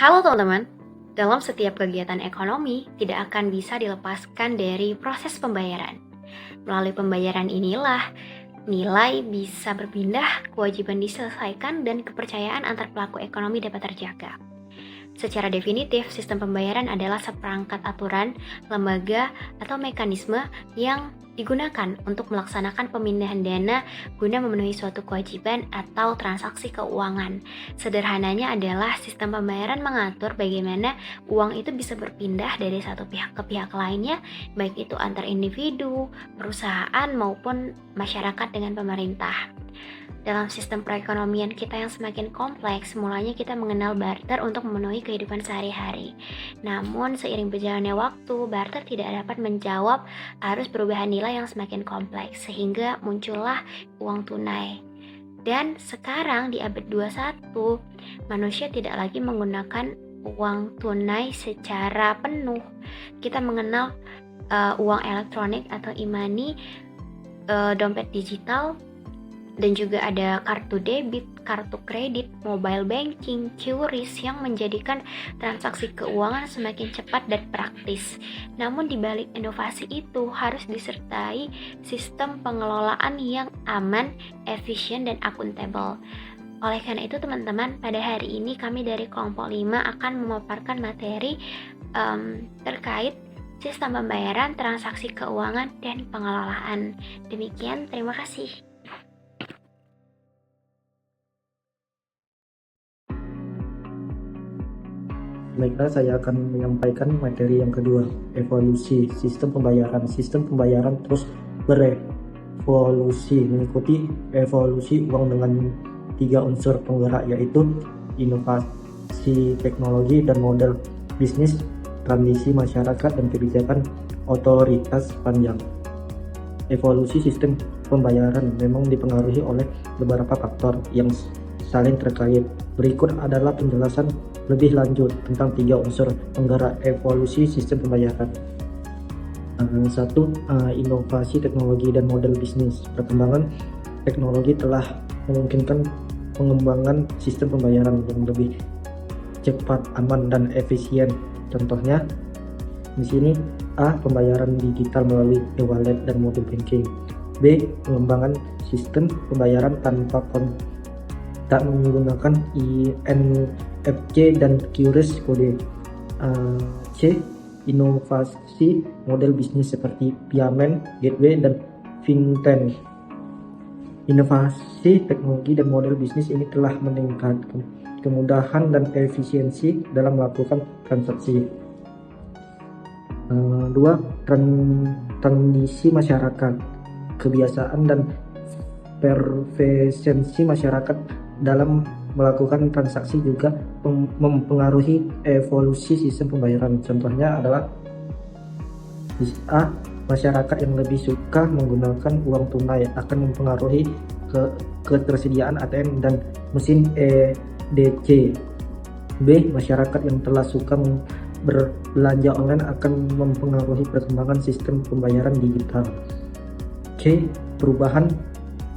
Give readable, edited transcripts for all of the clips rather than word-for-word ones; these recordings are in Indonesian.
Halo teman-teman, dalam setiap kegiatan ekonomi tidak akan bisa dilepaskan dari proses pembayaran. Melalui pembayaran inilah nilai bisa berpindah, kewajiban diselesaikan, dan kepercayaan antar pelaku ekonomi dapat terjaga. Secara definitif, sistem pembayaran adalah seperangkat aturan, lembaga, atau mekanisme yang digunakan untuk melaksanakan pemindahan dana guna memenuhi suatu kewajiban atau transaksi keuangan. Sederhananya adalah sistem pembayaran mengatur bagaimana uang itu bisa berpindah dari satu pihak ke pihak lainnya, baik itu antar individu, perusahaan, maupun masyarakat dengan pemerintah. Dalam sistem perekonomian kita yang semakin kompleks, mulanya kita mengenal barter untuk memenuhi kehidupan sehari-hari. Namun, seiring berjalannya waktu, barter tidak dapat menjawab arus perubahan nilai yang semakin kompleks, sehingga muncullah uang tunai. Dan sekarang di abad 21, manusia tidak lagi menggunakan uang tunai secara penuh. Kita mengenal uang elektronik atau e-money, dompet digital, dan juga ada kartu debit, kartu kredit, mobile banking, QRIS yang menjadikan transaksi keuangan semakin cepat dan praktis. Namun di balik inovasi itu harus disertai sistem pengelolaan yang aman, efisien, dan akuntabel. Oleh karena itu teman-teman, pada hari ini kami dari kelompok 5 akan memaparkan materi terkait sistem pembayaran, transaksi keuangan, dan pengelolaan. Demikian, terima kasih. Baiklah, saya akan menyampaikan materi yang kedua, evolusi sistem pembayaran. Sistem pembayaran terus berevolusi mengikuti evolusi uang dengan 3 unsur penggerak, yaitu inovasi teknologi dan model bisnis, tradisi masyarakat, dan kebijakan otoritas panjang. Evolusi sistem pembayaran memang dipengaruhi oleh beberapa faktor yang saling terkait. Berikut adalah penjelasan lebih lanjut tentang 3 unsur penggerak evolusi sistem pembayaran. Satu, inovasi teknologi dan model bisnis. Perkembangan teknologi telah memungkinkan pengembangan sistem pembayaran yang lebih cepat, aman, dan efisien. Contohnya di sini A. Pembayaran digital melalui e-wallet dan mobile banking. B. Pengembangan sistem pembayaran tanpa kontak menggunakan NFC dan QRIS kode. C. Inovasi model bisnis seperti payment, gateway, dan fintech. Inovasi teknologi dan model bisnis ini telah meningkatkan kemudahan dan efisiensi dalam melakukan transaksi. 2. Tradisi masyarakat. Kebiasaan dan preferensi masyarakat dalam melakukan transaksi juga mempengaruhi evolusi sistem pembayaran. Contohnya adalah A. Masyarakat yang lebih suka menggunakan uang tunai akan mempengaruhi ketersediaan ATM dan mesin EDC. B. Masyarakat yang telah suka berbelanja online akan mempengaruhi perkembangan sistem pembayaran digital. C. Perubahan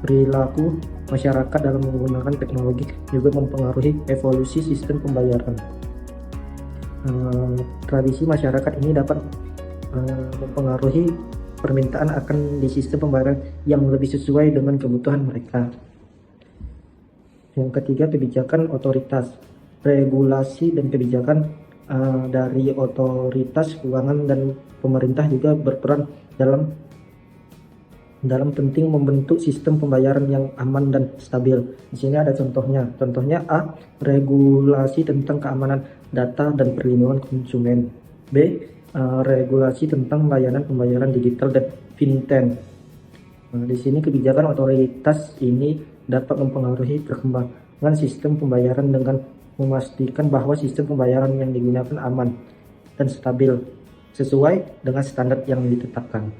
perilaku masyarakat dalam menggunakan teknologi juga mempengaruhi evolusi sistem pembayaran. Tradisi masyarakat ini dapat mempengaruhi permintaan akan di sistem pembayaran yang lebih sesuai dengan kebutuhan mereka. Yang ketiga, kebijakan otoritas. Regulasi dan kebijakan dari otoritas keuangan dan pemerintah juga berperan dalam penting membentuk sistem pembayaran yang aman dan stabil. Di sini ada contohnya. Contohnya A. Regulasi tentang keamanan data dan perlindungan konsumen. B. Regulasi tentang layanan pembayaran digital dan fintech. Di sini kebijakan otoritas ini dapat mempengaruhi perkembangan sistem pembayaran dengan memastikan bahwa sistem pembayaran yang digunakan aman dan stabil sesuai dengan standar yang ditetapkan.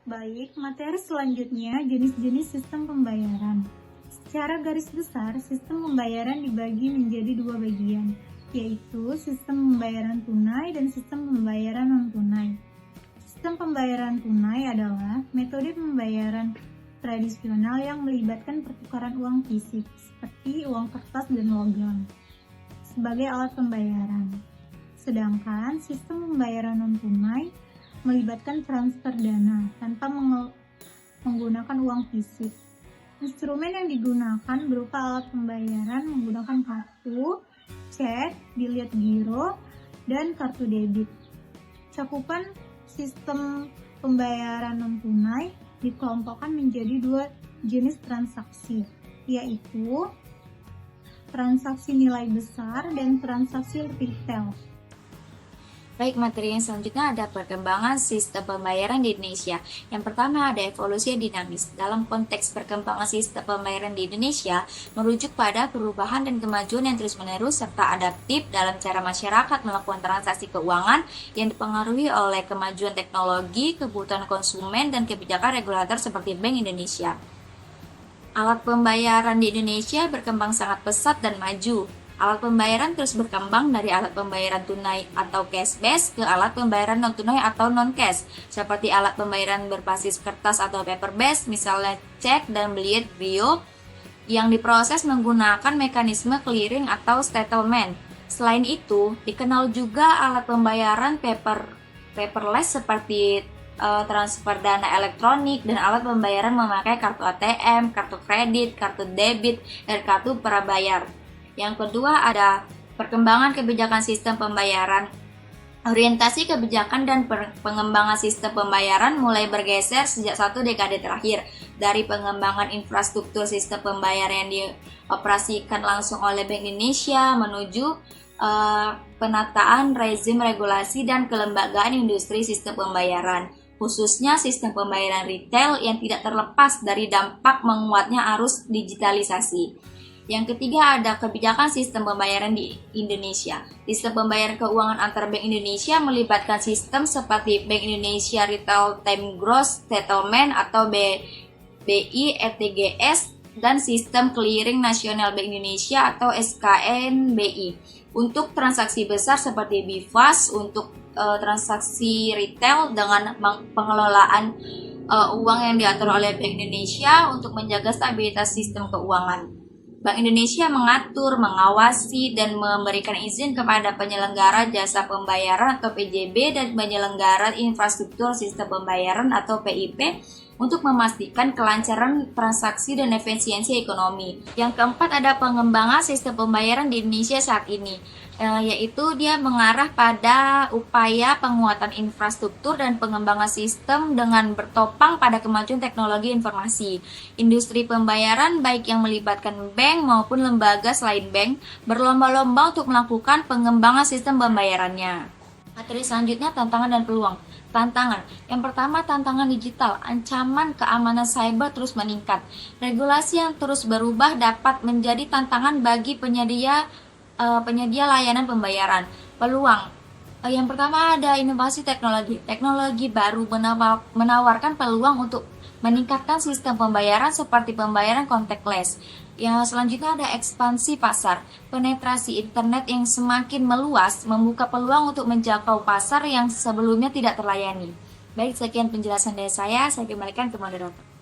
Baik, materi selanjutnya jenis-jenis sistem pembayaran. Secara garis besar, sistem pembayaran dibagi menjadi 2 bagian, yaitu sistem pembayaran tunai dan sistem pembayaran non-tunai. Sistem pembayaran tunai adalah metode pembayaran tradisional yang melibatkan pertukaran uang fisik, seperti uang kertas dan logam. sebagai alat pembayaran. Sedangkan sistem pembayaran non-tunai melibatkan transfer dana tanpa menggunakan uang fisik. Instrumen yang digunakan berupa alat pembayaran menggunakan kartu, cek, bilet giro, dan kartu debit. Cakupan sistem pembayaran non-tunai dikelompokkan menjadi dua jenis transaksi, yaitu transaksi nilai besar dan transaksi retail. Baik, materi yang selanjutnya ada perkembangan sistem pembayaran di Indonesia. Yang pertama ada evolusi yang dinamis. Dalam konteks perkembangan sistem pembayaran di Indonesia, merujuk pada perubahan dan kemajuan yang terus-menerus serta adaptif dalam cara masyarakat melakukan transaksi keuangan yang dipengaruhi oleh kemajuan teknologi, kebutuhan konsumen, dan kebijakan regulator seperti Bank Indonesia. Alat pembayaran di Indonesia berkembang sangat pesat dan maju. Alat pembayaran terus berkembang dari alat pembayaran tunai atau cash-based ke alat pembayaran non-tunai atau non-cash, seperti alat pembayaran berbasis kertas atau paper-based, misalnya cek dan bilet giro, yang diproses menggunakan mekanisme clearing atau settlement. Selain itu, dikenal juga alat pembayaran paperless seperti transfer dana elektronik dan alat pembayaran memakai kartu ATM, kartu kredit, kartu debit, dan kartu prabayar. Yang kedua ada perkembangan kebijakan sistem pembayaran. Orientasi kebijakan dan pengembangan sistem pembayaran mulai bergeser sejak satu dekade terakhir, dari pengembangan infrastruktur sistem pembayaran yang dioperasikan langsung oleh Bank Indonesia menuju penataan rezim regulasi dan kelembagaan industri sistem pembayaran, khususnya sistem pembayaran retail yang tidak terlepas dari dampak menguatnya arus digitalisasi. Yang ketiga ada kebijakan sistem pembayaran di Indonesia. Sistem pembayaran keuangan antar Bank Indonesia melibatkan sistem seperti Bank Indonesia Retail Time Gross Settlement atau BI RTGS dan sistem clearing nasional Bank Indonesia atau SKNBI. Untuk transaksi besar seperti BIFAS, untuk transaksi retail dengan pengelolaan uang yang diatur oleh Bank Indonesia untuk menjaga stabilitas sistem keuangan. Bank Indonesia mengatur, mengawasi, dan memberikan izin kepada penyelenggara jasa pembayaran atau PJB dan penyelenggara infrastruktur sistem pembayaran atau PIP untuk memastikan kelancaran transaksi dan efisiensi ekonomi. Yang keempat ada pengembangan sistem pembayaran di Indonesia saat ini, yaitu dia mengarah pada upaya penguatan infrastruktur dan pengembangan sistem dengan bertopang pada kemajuan teknologi informasi. Industri pembayaran baik yang melibatkan bank maupun lembaga selain bank berlomba-lomba untuk melakukan pengembangan sistem pembayarannya. Materi selanjutnya tantangan dan peluang. Tantangan. Yang pertama tantangan digital. Ancaman keamanan cyber terus meningkat. Regulasi yang terus berubah dapat menjadi tantangan bagi penyedia layanan pembayaran. Peluang. Yang pertama ada inovasi teknologi. Teknologi baru menawarkan peluang untuk meningkatkan sistem pembayaran seperti pembayaran contactless. Yang selanjutnya ada ekspansi pasar. Penetrasi internet yang semakin meluas membuka peluang untuk menjangkau pasar yang sebelumnya tidak terlayani. Baik, sekian penjelasan dari saya kembalikan ke moderator.